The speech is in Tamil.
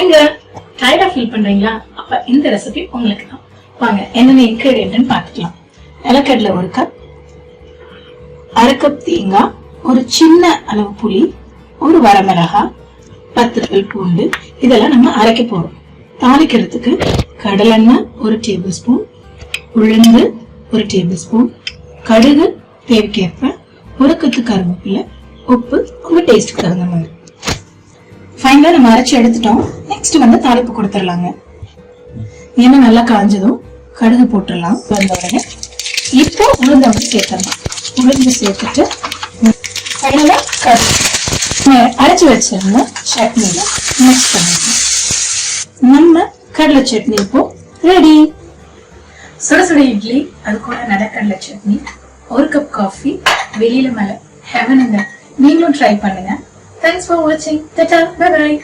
ஹாய்ங்க, டயர்டா ஃபீல் பண்றீங்களா? அப்ப இந்த ரெசிபி உங்களுக்கு தான். வாங்க என்னென்ன இன்கிரிடியன்ட் பார்த்துக்கலாம். நிலக்கடலை 1 கப், 1/2 கப் தேங்காய், ஒரு சின்ன அளவு புளி, ஒரு வரமிளகாய், 10 பல் பூண்டு, இதெல்லாம் நம்ம அரைக்க போறோம். தாளிக்கிறதுக்கு கடலெண்ணெய் 1 டேபிள் ஸ்பூன், உளுந்து 1 டேபிள் ஸ்பூன், கடுகு தேவைக்கேற்ப, 1 கொத்து கருவேப்பிலை, உப்பு உங்க டேஸ்ட்க்கு தகுந்த மாதிரி. ஃபைனலா நம்ம அரைச்சி எடுத்துட்டோம். நெக்ஸ்ட் வந்து தாளிப்பு கொடுத்துடலாங்க. எண்ணெய் நல்லா காஞ்சதும் கடுகு போட்டுடலாம். வந்த உடனே இப்போ உளுந்த வந்து சேர்த்துடலாம். உளுந்து சேர்த்துட்டு ஃபைனலா கடுகு அரைச்சி வச்சிருந்த சட்னியில மிக்ஸ் பண்ணிடலாம். நம்ம கடலை சட்னி இப்போ ரெடி. சுட சுட இட்லி, அது கூட நிலக்கடலை சட்னி, 1 கப் காஃபி, வெளியில மேல ஹெவனுங்க. நீங்களும் ட்ரை பண்ணுங்க. Thanks for watching. Tata, bye bye.